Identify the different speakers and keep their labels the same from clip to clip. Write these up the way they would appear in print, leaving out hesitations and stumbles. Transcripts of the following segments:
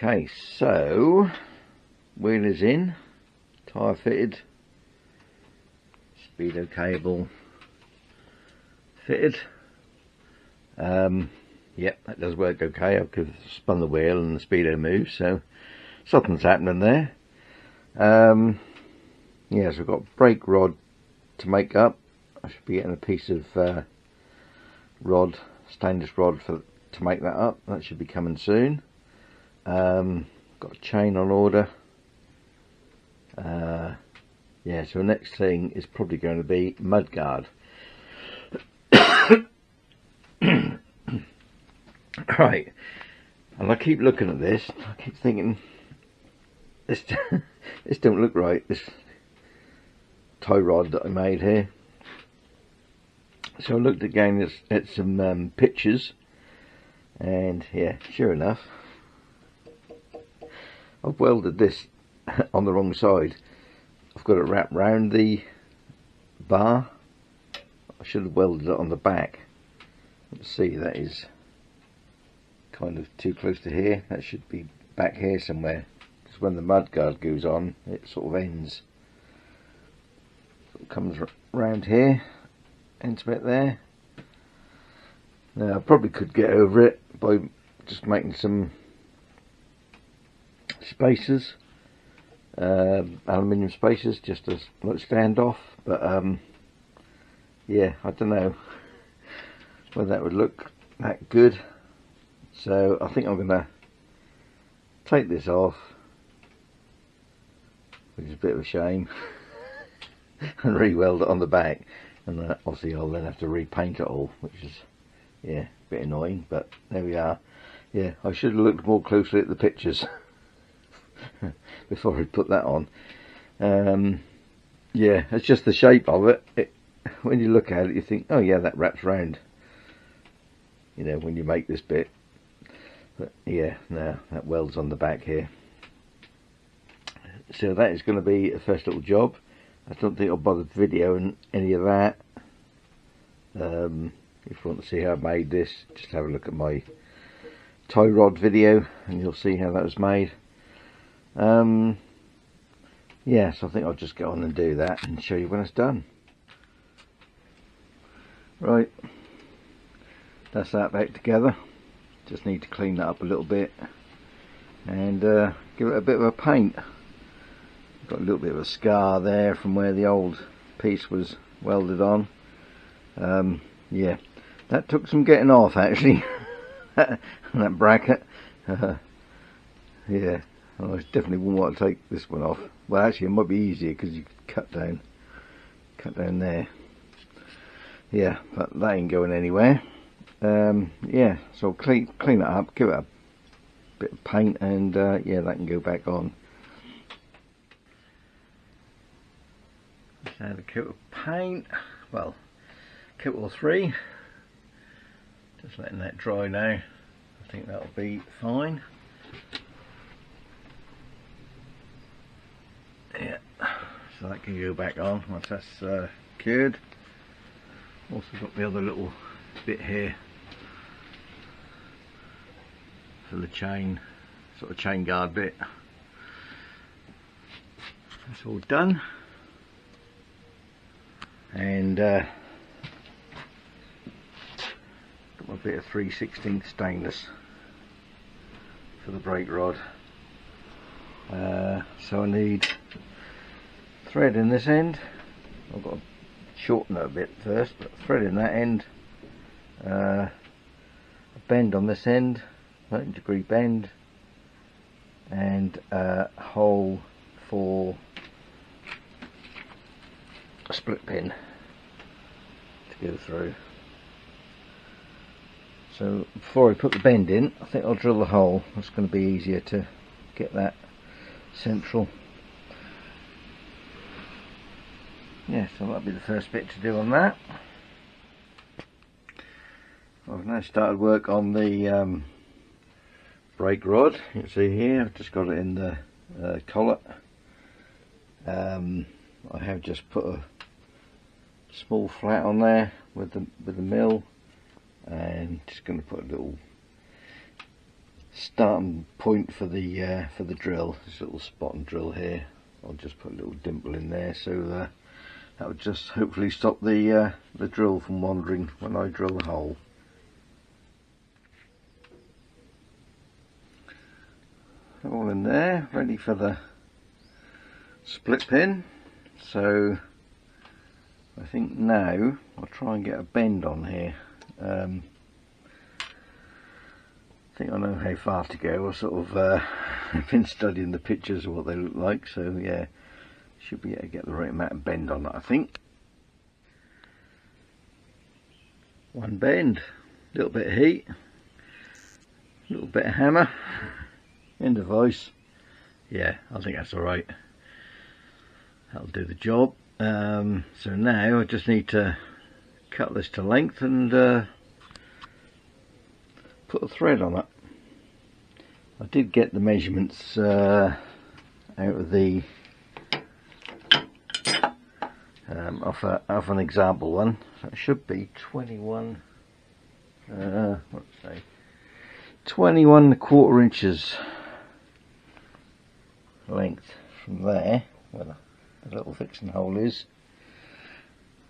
Speaker 1: Okay, so wheel is in, tyre fitted, speedo cable fitted. Yep, that does work okay. I've spun the wheel and the speedo moves, so something's happening there. Yeah, so we've got brake rod to make up. I should be getting a piece of stainless rod to make that up. That should be coming soon. Got a chain on order. Yeah, so the next thing is probably going to be mudguard. Right, and I keep looking at this. I keep thinking this don't look right. This tie rod that I made here. So I looked again at some pictures, and yeah, sure enough, I've welded this on the wrong side. I've got it wrapped round the bar. I should have welded it on the back. Let's see, that is kind of too close to here. That should be back here somewhere, because when the mudguard goes on, it sort of ends. So it comes round here, ends a bit there. Now I probably could get over it by just making some spacers, aluminium spacers, just as like stand off, but yeah, I don't know whether that would look that good. So I think I'm going to take this off, which is a bit of a shame, and re-weld it on the back, and obviously I'll then have to repaint it all, which is, yeah, a bit annoying, but there we are. Yeah, I should have looked more closely at the pictures before I put that on. Yeah, it's just the shape of it. When you look at it, you think, oh yeah, that wraps round, you know, when you make this bit. But yeah, no, that welds on the back here. So that is going to be a first little job. I don't think I'll bother videoing any of that. If you want to see how I made this, just have a look at my tie rod video and you'll see how that was made. Yeah, so I think I'll just go on and do that and show you when it's done. Right, that's that back together. Just need to clean that up a little bit and give it a bit of a paint. Got a little bit of a scar there from where the old piece was welded on. Yeah, that took some getting off actually. That bracket. Yeah, I definitely wouldn't want to take this one off. Well, actually it might be easier because you could cut down there. Yeah, but that ain't going anywhere. Yeah, so clean it up, give it a bit of paint, and yeah, that can go back on. Just add a coat of paint, well, coat or three. Just letting that dry now. I think that'll be fine. Yeah, so that can go back on once that's cured. Also got the other little bit here for the chain, sort of chain guard bit. That's all done, and got my bit of 3/16 stainless for the brake rod. So I need thread in this end. I've got to shorten it a bit first, but thread in that end, a bend on this end, 90-degree bend, and a hole for a split pin to go through. So before I put the bend in, I think I'll drill the hole. It's going to be easier to get that central. Yeah, so that'll be the first bit to do on that. I've now started work on the brake rod. You can see here I've just got it in the collet. I have just put a small flat on there with the mill, and just going to put a little starting point for the drill. This little spot and drill here. I'll just put a little dimple in there, so that would just hopefully stop the drill from wandering when I drill the hole. All in there, ready for the split pin. So I think now I'll try and get a bend on here. I think I know how far to go. I sort of been studying the pictures of what they look like, so yeah, should be able to get the right amount of bend on that, I think. One bend, a little bit of heat, a little bit of hammer, end of vise. Yeah, I think that's alright. That'll do the job. So now I just need to cut this to length and put a thread on it. I did get the measurements out of the off an example one. So it should be 21. What's say? 21¼ inches length from there, where the little fixing hole is,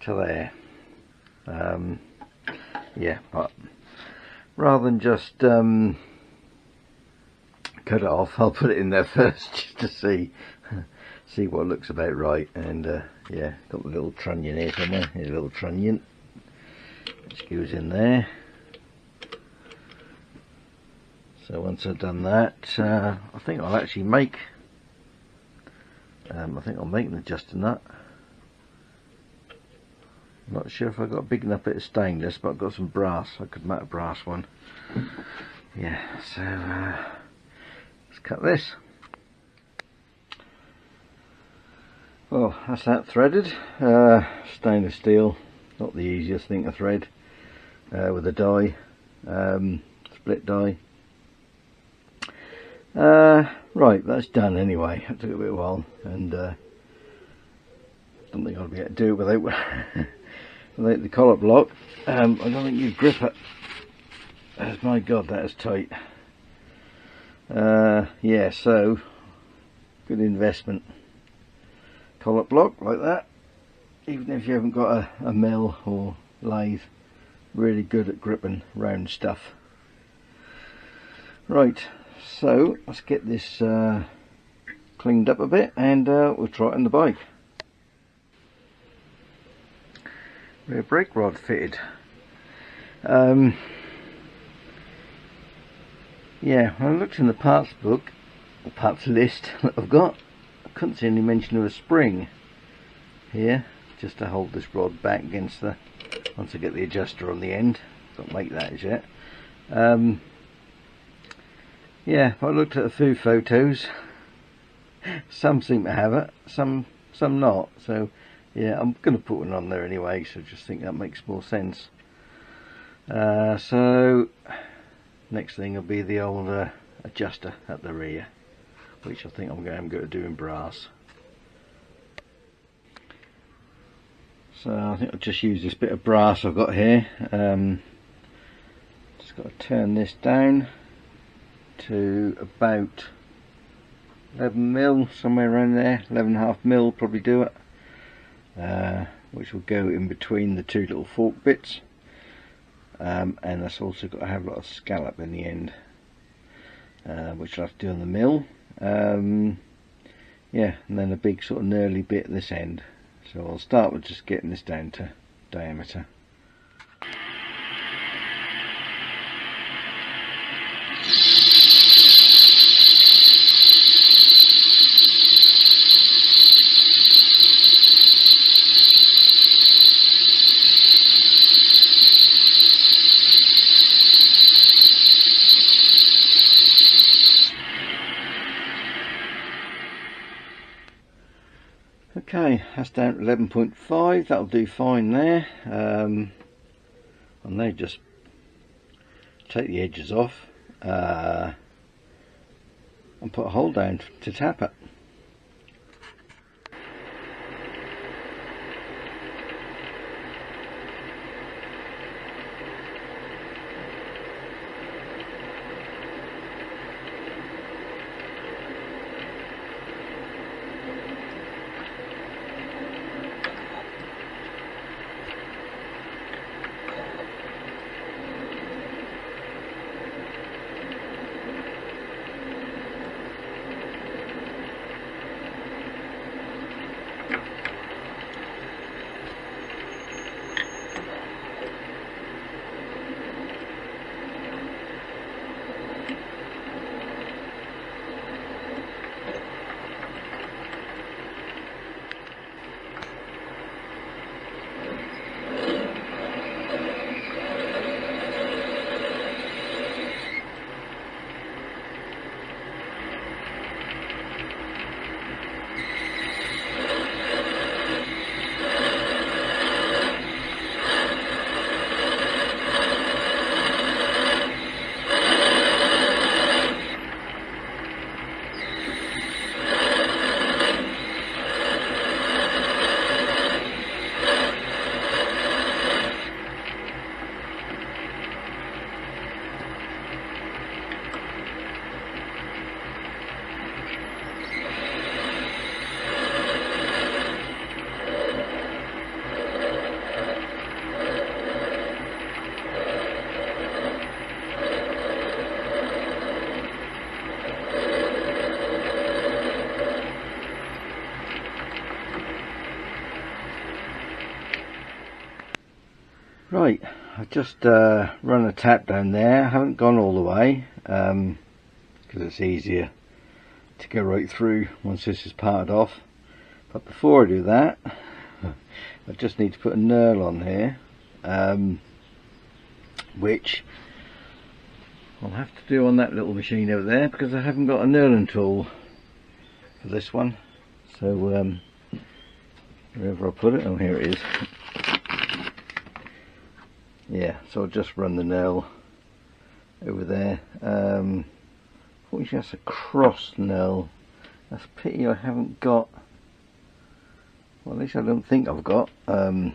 Speaker 1: to there. Yeah, but rather than just cut it off, I'll put it in there first just to see what looks about right. And yeah, got the little trunnion here somewhere. Here's a little trunnion which goes in there. So once I've done that, I think I'll actually make an adjusting nut. I'm not sure if I've got a big enough bit of stainless, but I've got some brass. I could make a brass one. Yeah, so let's cut this. Well, that's that threaded. Stainless steel, not the easiest thing to thread with a die, split die. Right, that's done anyway. That took a bit of a while, and don't think I'll be able to do it without without the collar block. I don't think you grip it. My God, that is tight. Yeah, so good investment. Collar block like that, even if you haven't got a mill or lathe, really good at gripping round stuff. Right, so let's get this cleaned up a bit, and we'll try it on the bike. Rear brake rod fitted. Yeah, when I looked in the parts book, or parts list that I've got, I couldn't see any mention of a spring here, just to hold this rod back against the, once I get the adjuster on the end. Don't make that as yet. Yeah, I looked at a few photos. Some seem to have it, some not. So yeah, I'm going to put one on there anyway, so I just think that makes more sense. So next thing will be the old adjuster at the rear, which I think I'm going to do in brass. So I think I'll just use this bit of brass I've got here. Just got to turn this down to about 11mm, somewhere around there. 11.5mm probably do it, which will go in between the two little fork bits, and that's also got to have a lot of scallop in the end, which I'll have to do on the mill. Yeah, and then a big sort of knurly bit at this end. So I'll start with just getting this down to diameter. Okay, that's down to 11.5, that'll do fine there. I'll now just take the edges off and put a hole down to tap it. Right, I've just run a tap down there. I haven't gone all the way because it's easier to go right through once this is parted off. But before I do that, I just need to put a knurl on here, which I'll have to do on that little machine over there because I haven't got a knurling tool for this one. So wherever I put it, oh, here it is. Yeah, so I'll just run the knurl over there. Unfortunately that's a cross knurl. That's a pity I haven't got, well, at least I don't think I've got a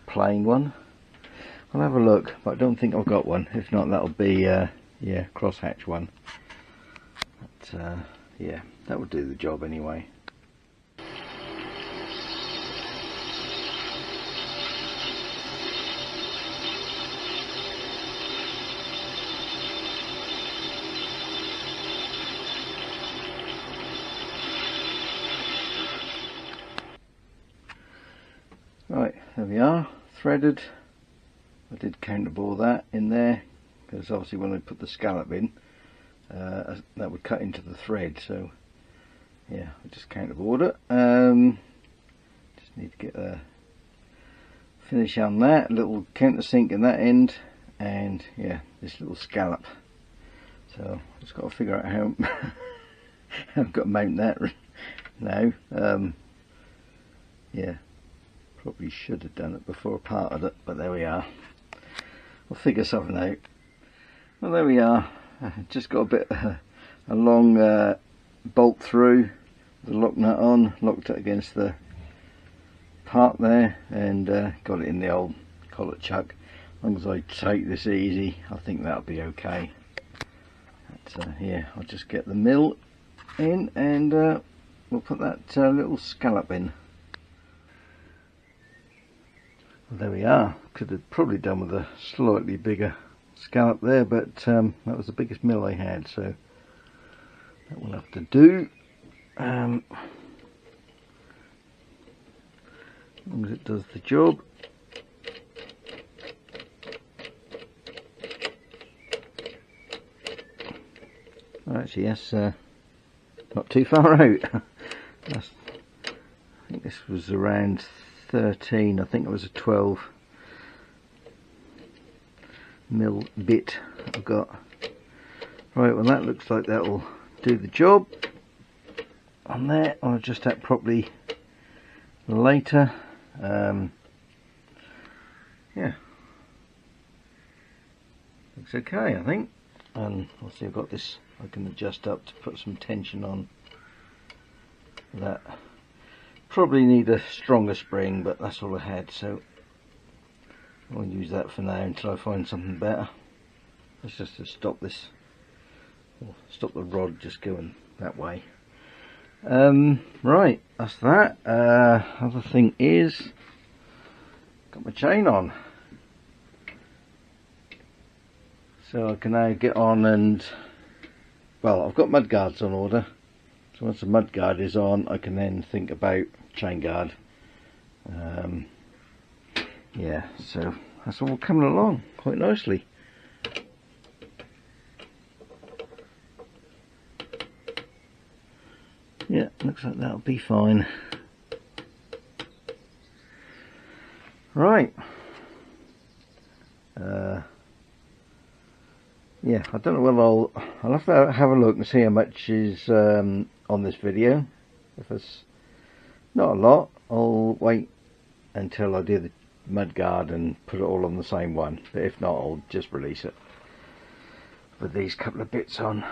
Speaker 1: plain one. I'll have a look, but I don't think I've got one. If not, that'll be yeah, crosshatch one. But yeah, that would do the job anyway. Right, there we are, threaded. I did counterbore that in there because obviously when I put the scallop in, that would cut into the thread. So yeah, I just counterbored it. Just need to get a finish on that. A little countersink in that end, and yeah, this little scallop. So just got to figure out how I've got to mount that now. Yeah. Probably should have done it before I parted it, but there we are. We'll figure something out. Well, there we are. Just got a bit a long bolt through the lock nut on, locked it against the part there, and got it in the old collet chuck. As long as I take this easy, I think that'll be okay. But, yeah, I'll just get the mill in, and we'll put that little scallop in. There we are. Could have probably done with a slightly bigger scallop there, but that was the biggest mill I had, so that will have to do. As long as it does the job. Actually, yes, not too far out. I think this was around 13, I think it was a 12 mil bit I've got. Right, well that looks like that will do the job on there. I'll adjust that properly later. Yeah, looks okay, I think. And I'll see, I've got this I can adjust up to put some tension on that. Probably need a stronger spring, but that's all I had, so I'll use that for now until I find something better. That's just to stop this, or stop the rod just going that way. Right, that's that. Other thing is, got my chain on, so I can now get on and, well, I've got mudguards on order. So once the mudguard is on, I can then think about chain guard. Yeah, so that's all coming along quite nicely. Yeah, looks like that'll be fine. Right. Yeah, I don't know whether I'll have to have a look and see how much is on this video. If it's not a lot, I'll wait until I do the mudguard and put it all on the same one. But if not, I'll just release it with these couple of bits on.